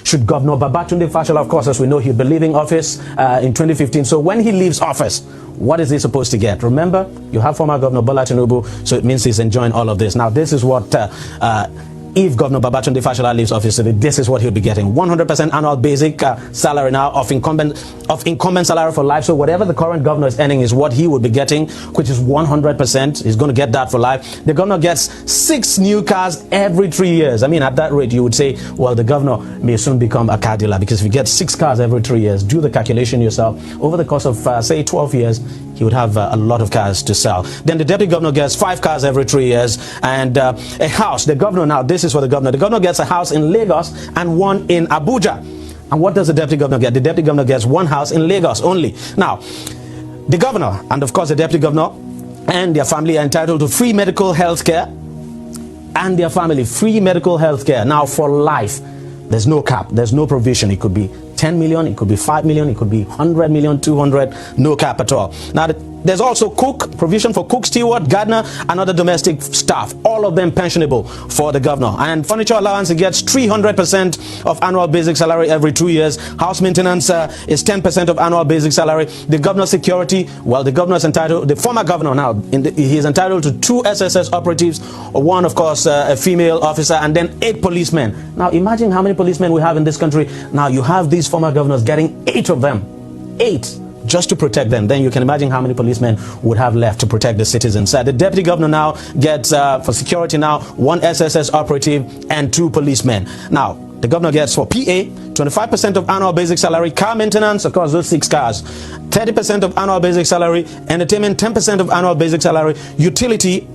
should Governor Babatunde Fashola, of course, as we know, he'll be leaving office in 2015. So when he leaves office, what is he supposed to get? Remember, you have former Governor Bola Tinubu, so it means he's enjoying all of this. Now, this is what if Governor Babatunde Fashola leaves office today, this is what he'll be getting: 100% annual basic salary now of incumbent salary for life. So whatever the current governor is earning is what he would be getting, which is 100%. He's going to get that for life. The governor gets 6 new cars every 3 years. I mean, at that rate, you would say, well, the governor may soon become a car dealer, because if you get 6 cars every 3 years, do the calculation yourself. Over the course of, say, 12 years, he would have a lot of cars to sell. Then the deputy governor gets 5 cars every 3 years, and a house. The governor, now this is for the governor. The governor gets a house in Lagos and one in Abuja. And what does the deputy governor get? The deputy governor gets 1 house in Lagos only. Now, the governor and of course the deputy governor and their family are entitled to free medical health care, and their family free medical health care now for life. There's no cap, there's no provision. It could be 10 million, it could be 5 million, it could be 100 million, 200, no cap at all. Now, there's also provision for cook, steward, gardener, and other domestic staff. All of them pensionable for the governor. And furniture allowance, he gets 300% of annual basic salary every 2 years. House maintenance is 10% of annual basic salary. The governor's security, well, the governor is entitled, the former governor now, he is entitled to 2 SSS operatives, 1, of course, a female officer, and then 8 policemen. Now, imagine how many policemen we have in this country. Now, you have these former governors getting 8 of them. 8. Just to protect them. Then you can imagine how many policemen would have left to protect the citizens. The deputy governor now gets, for security now, 1 SSS operative and 2 policemen. Now, the governor gets for PA, 25% of annual basic salary, car maintenance, of course, those 6 cars, 30% of annual basic salary, entertainment, 10% of annual basic salary, utility,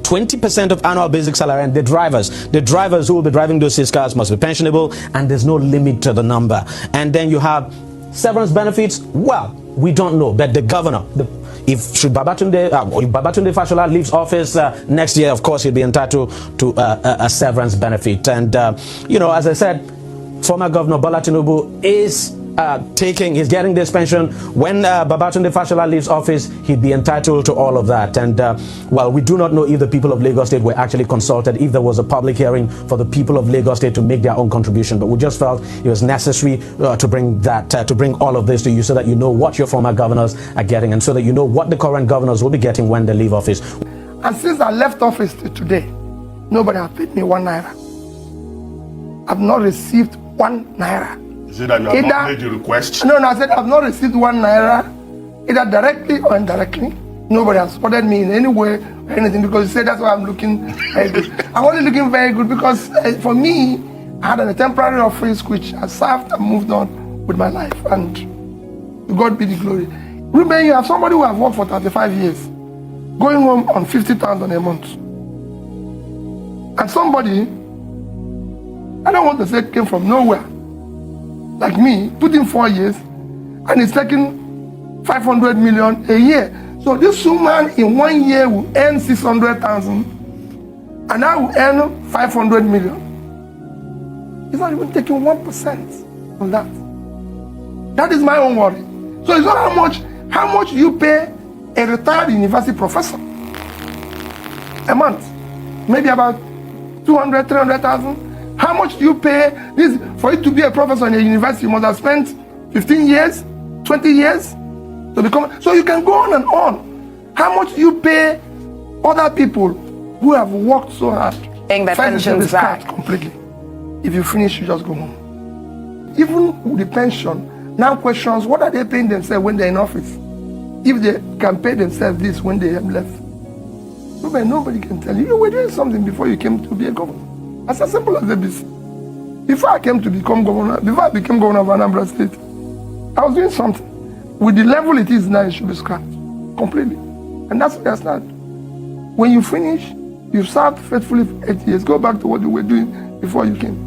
20% of annual basic salary, and the drivers who will be driving those 6 cars must be pensionable, and there's no limit to the number. And then you have severance benefits. Well, we don't know, but the governor, if Babatunde Fashola leaves office next year, of course, he'll be entitled to a severance benefit. And, you know, as I said, former Governor Bola Tinubu is he's getting this pension. When Babatunde Fashola leaves office, he'd be entitled to all of that. And well, we do not know if the people of Lagos State were actually consulted, if there was a public hearing for the people of Lagos State to make their own contribution. But we just felt it was necessary to bring that, to bring all of this to you, so that you know what your former governors are getting, and so that you know what the current governors will be getting when they leave office. And since I left office to today, nobody has paid me 1 naira. I've not received 1 naira. Is it that you have not made your request? No, I said I've not received 1 naira, either directly or indirectly. Nobody has supported me in any way or anything, because you said that's why I'm looking very good. I'm only looking very good because for me, I had a temporary office which I served and moved on with my life, and to God be the glory. Remember, you have somebody who has worked for 35 years, going home on 50,000 a month. And somebody, I don't want to say came from nowhere, like me, put in 4 years, and it's taking 500 million a year. So this woman in 1 year will earn 600,000, and I will earn 500 million. It's not even taking 1% on that. That is my own worry. So it's not how much you pay a retired university professor a month, maybe about 200, 300,000. How much do you pay this for you to be a professor in a university? You must have spent 15 years, 20 years to become. So you can go on and on. How much do you pay other people who have worked so hard? Paying their pensions back completely. If you finish, you just go home. Even with the pension, now questions, what are they paying themselves when they're in office? If they can pay themselves this when they have left. Nobody can tell you. You were doing something before you came to be a governor. As simple as this. Before I came to become governor, before I became governor of Anambra State, I was doing something. With the level it is now, it should be scrapped completely. And that's where I stand. When you finish, you've served faithfully for 8 years. Go back to what you were doing before you came.